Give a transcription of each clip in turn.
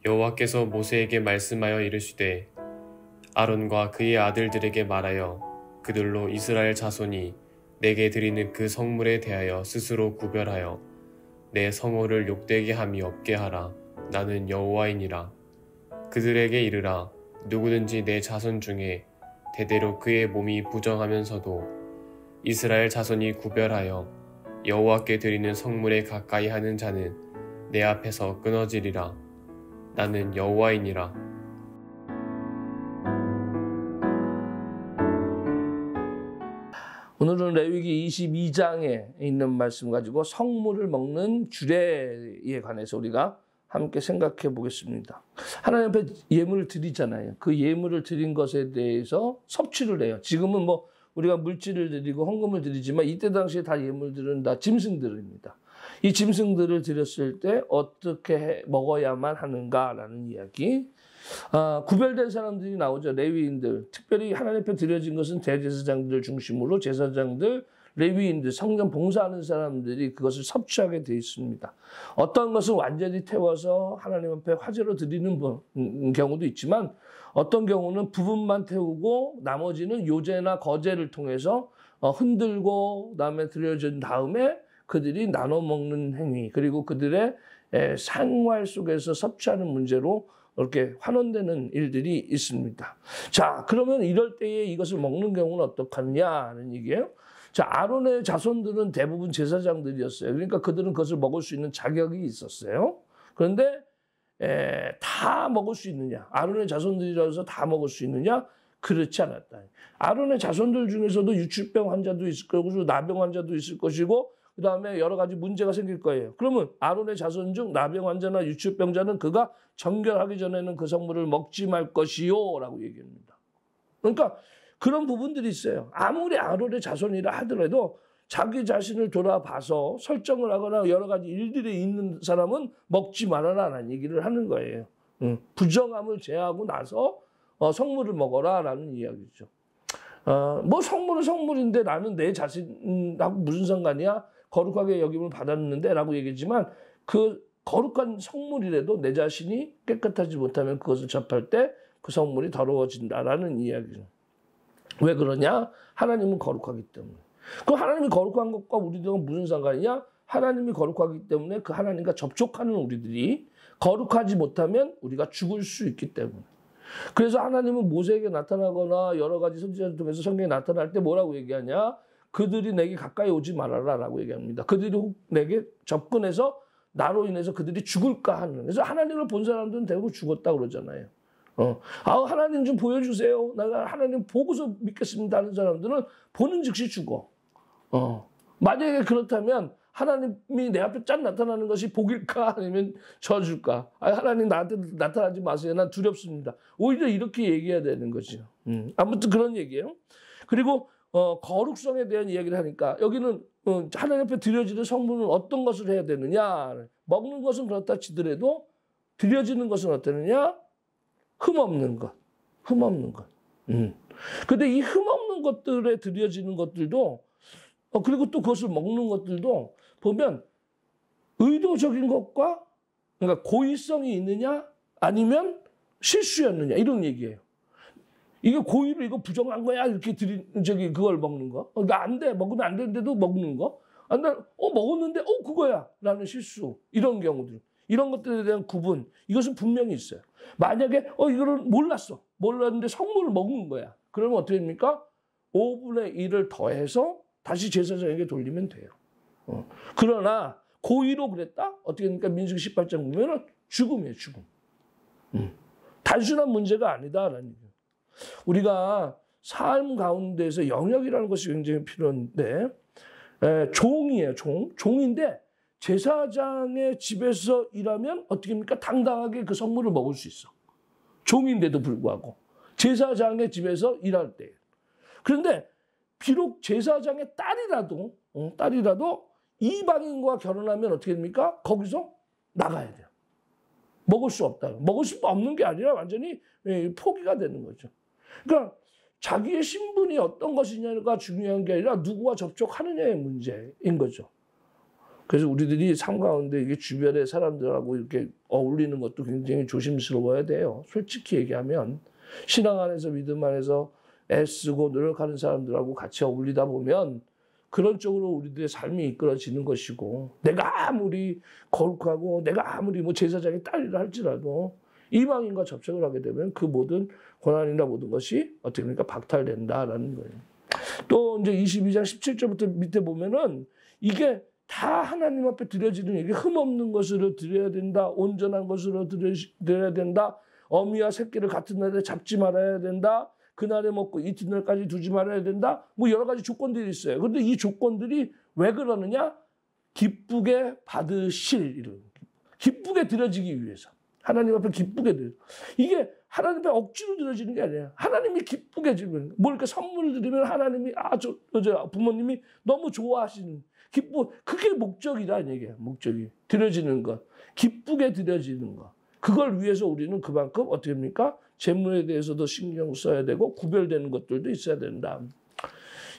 여호와께서 모세에게 말씀하여 이르시되 아론과 그의 아들들에게 말하여 그들로 이스라엘 자손이 내게 드리는 그 성물에 대하여 스스로 구별하여 내 성호를 욕되게 함이 없게 하라. 나는 여호와이니라. 그들에게 이르라. 누구든지 내 자손 중에 대대로 그의 몸이 부정하면서도 이스라엘 자손이 구별하여 여호와께 드리는 성물에 가까이 하는 자는 내 앞에서 끊어지리라. 나는 여호와이니라. 오늘은 레위기 22장에 있는 말씀 가지고 성물을 먹는 규례에 관해서 우리가 함께 생각해 보겠습니다. 하나님 앞에 예물을 드리잖아요. 그 예물을 드린 것에 대해서 섭취를 해요. 지금은 뭐 우리가 물질을 드리고 헌금을 드리지만 이때 당시에 다 예물들은 다 짐승들입니다. 이 짐승들을 드렸을 때 어떻게 먹어야만 하는가라는 이야기. 구별된 사람들이 나오죠. 레위인들. 특별히 하나님 앞에 드려진 것은 대제사장들 중심으로 제사장들, 레위인들, 성전 봉사하는 사람들이 그것을 섭취하게 되어 있습니다. 어떤 것은 완전히 태워서 하나님 앞에 화제로 드리는 경우도 있지만 어떤 경우는 부분만 태우고 나머지는 요제나 거제를 통해서 흔들고 그다음에 드려진 다음에 그들이 나눠 먹는 행위 그리고 그들의 생활 속에서 섭취하는 문제로 이렇게 환원되는 일들이 있습니다. 자, 그러면 이럴 때에 이것을 먹는 경우는 어떡하느냐는 얘기예요. 자, 아론의 자손들은 대부분 제사장들이었어요. 그러니까 그들은 그것을 먹을 수 있는 자격이 있었어요. 그런데 다 먹을 수 있느냐? 아론의 자손들이라서 다 먹을 수 있느냐? 그렇지 않았다. 아론의 자손들 중에서도 유축병 환자도 있을 거고 나병 환자도 있을 것이고 그 다음에 여러 가지 문제가 생길 거예요. 그러면 아론의 자손 중 나병 환자나 유축병자는 그가 정결하기 전에는 그 성물을 먹지 말 것이요 라고 얘기합니다. 그러니까 그런 부분들이 있어요. 아무리 아론의 자손이라 하더라도 자기 자신을 돌아봐서 설정을 하거나 여러 가지 일들이 있는 사람은 먹지 말아라 라는 얘기를 하는 거예요. 부정함을 제하고 나서 성물을 먹어라 라는 이야기죠. 뭐 성물은 성물인데 나는 내 자신하고 무슨 상관이야? 거룩하게 여김을 받았는데 라고 얘기했지만 그 거룩한 성물이라도 내 자신이 깨끗하지 못하면 그것을 접할 때 그 성물이 더러워진다라는 이야기죠. 왜 그러냐? 하나님은 거룩하기 때문에. 그 하나님이 거룩한 것과 우리들은 무슨 상관이냐? 하나님이 거룩하기 때문에 그 하나님과 접촉하는 우리들이 거룩하지 못하면 우리가 죽을 수 있기 때문에. 그래서 하나님은 모세에게 나타나거나 여러 가지 선지자를 통해서 성경에 나타날 때 뭐라고 얘기하냐? 그들이 내게 가까이 오지 말아라 라고 얘기합니다. 그들이 내게 접근해서 나로 인해서 그들이 죽을까 하는. 그래서 하나님을 본 사람들은 대부분 죽었다 그러잖아요. 하나님 좀 보여주세요. 내가 하나님 보고서 믿겠습니다 하는 사람들은 보는 즉시 죽어. 만약에 그렇다면 하나님이 내 앞에 짠 나타나는 것이 복일까 아니면 저줄까? 하나님 나한테 나타나지 마세요. 난 두렵습니다. 오히려 이렇게 얘기해야 되는 거죠. 아무튼 그런 얘기예요. 그리고 거룩성에 대한 이야기를 하니까 여기는 하나님 앞에 드려지는 성물은 어떤 것을 해야 되느냐. 먹는 것은 그렇다 치더라도 드려지는 것은 어떠느냐. 흠없는 것. 흠없는 것. 근데 이 흠없는 것들에 드려지는 것들도 그리고 또 그것을 먹는 것들도 보면 의도적인 것과 그러니까 고의성이 있느냐 아니면 실수였느냐 이런 얘기예요. 이게 고의로 이거 부정한 거야 이렇게 그걸 먹는 거. 나 안 돼. 먹으면 안 되는데도 먹는 거. 먹었는데 그거야 라는 실수 이런 경우들. 이런 것들에 대한 구분 이것은 분명히 있어요. 만약에 이거를 몰랐는데 성물을 먹는 거야. 그러면 어떻게 됩니까? 5분의 1을 더해서 다시 제사장에게 돌리면 돼요. 그러나 고의로 그랬다? 어떻게 됩니까? 민수기 18장 보면 죽음이에요. 죽음. 단순한 문제가 아니다라는 얘기예요. 우리가 삶 가운데서 영역이라는 것이 굉장히 필요한데 종이에요. 종인데 제사장의 집에서 일하면 어떻게 합니까? 당당하게 그 성물을 먹을 수 있어. 종인데도 불구하고 제사장의 집에서 일할 때. 그런데 비록 제사장의 딸이라도 이방인과 결혼하면 어떻게 됩니까? 거기서 나가야 돼요. 먹을 수 없다. 먹을 수 없는 게 아니라 완전히 포기가 되는 거죠. 그러니까 자기의 신분이 어떤 것이냐가 중요한 게 아니라 누구와 접촉하느냐의 문제인 거죠. 그래서 우리들이 삶 가운데 이게 주변의 사람들하고 이렇게 어울리는 것도 굉장히 조심스러워야 돼요. 솔직히 얘기하면 신앙 안에서 믿음 안에서 애쓰고 노력하는 사람들하고 같이 어울리다 보면 그런 쪽으로 우리들의 삶이 이끌어지는 것이고, 내가 아무리 거룩하고 내가 아무리 뭐 제사장의 딸이라 할지라도 이방인과 접촉을 하게 되면 그 모든 고난이나 모든 것이 어떻게 보니까 박탈된다라는 거예요. 또 이제 22장 17절부터 밑에 보면은 이게 다 하나님 앞에 드려지는, 이게 흠없는 것으로 드려야 된다, 온전한 것으로 드려야 된다, 어미와 새끼를 같은 날에 잡지 말아야 된다, 그날에 먹고 이튿날까지 두지 말아야 된다, 뭐 여러 가지 조건들이 있어요. 그런데 이 조건들이 왜 그러느냐? 기쁘게 받으실, 기쁘게 드려지기 위해서. 하나님 앞에 기쁘게 드려. 이게 하나님 앞에 억지로 드려지는 게 아니에요. 하나님이 기쁘게 드리면, 뭐 이렇게 선물을 드리면 하나님이 부모님이 너무 좋아하시는, 그게 목적이라는 얘기예요. 목적이 드려지는 것, 기쁘게 드려지는 것. 그걸 위해서 우리는 그만큼 어떻게 합니까? 재물에 대해서도 신경 써야 되고 구별되는 것들도 있어야 된다.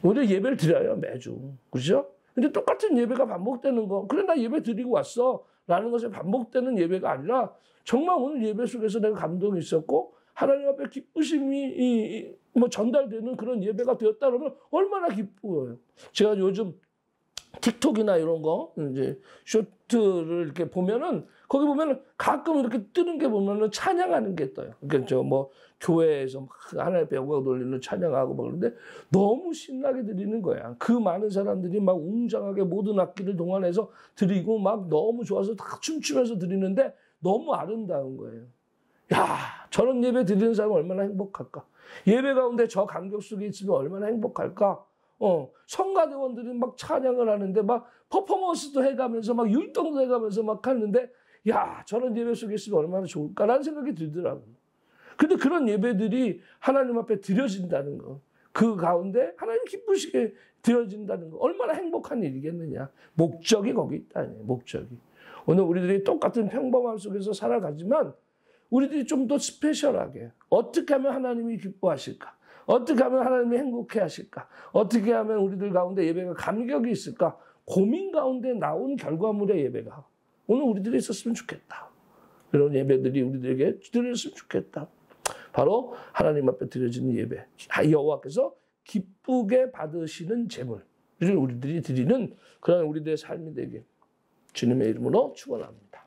우리 예배를 드려요, 매주. 그렇죠? 근데 똑같은 예배가 반복되는 거, 그래 나 예배 드리고 왔어 라는 것이 반복되는 예배가 아니라 정말 오늘 예배 속에서 내가 감동이 있었고 하나님 앞에 기쁘심이 뭐 전달되는 그런 예배가 되었다 그러면 얼마나 기쁘고요. 제가 요즘 틱톡이나 이런 거 이제 쇼트를 이렇게 보면은 거기 보면은 가끔 이렇게 뜨는 게 보면은 찬양하는 게 떠요. 그러니까 저 뭐 교회에서 막 하나님의 영광 돌리는 찬양하고 막 그러는데 너무 신나게 드리는 거야. 그 많은 사람들이 막 웅장하게 모든 악기를 동원해서 드리고 막 너무 좋아서 다 춤추면서 드리는데 너무 아름다운 거예요. 야, 저런 예배 드리는 사람은 얼마나 행복할까? 예배 가운데 저 감격 속에 있으면 얼마나 행복할까? 성가대원들이 막 찬양을 하는데 막 퍼포먼스도 해가면서 막 율동도 해가면서 막 하는데 야, 저런 예배 속에 있으면 얼마나 좋을까라는 생각이 들더라고요. 근데 그런 예배들이 하나님 앞에 드려진다는 거, 그 가운데 하나님 기쁘시게 드려진다는 거, 얼마나 행복한 일이겠느냐. 목적이 거기 있다니, 목적이. 오늘 우리들이 똑같은 평범함 속에서 살아가지만 우리들이 좀 더 스페셜하게 어떻게 하면 하나님이 기뻐하실까? 어떻게 하면 하나님이 행복해 하실까? 어떻게 하면 우리들 가운데 예배가 감격이 있을까? 고민 가운데 나온 결과물의 예배가 오늘 우리들이 있었으면 좋겠다. 그런 예배들이 우리들에게 드렸으면 좋겠다. 바로 하나님 앞에 드려지는 예배. 여호와께서 기쁘게 받으시는 제물을 우리들이 드리는 그런 우리들의 삶이 되게 주님의 이름으로 축원합니다.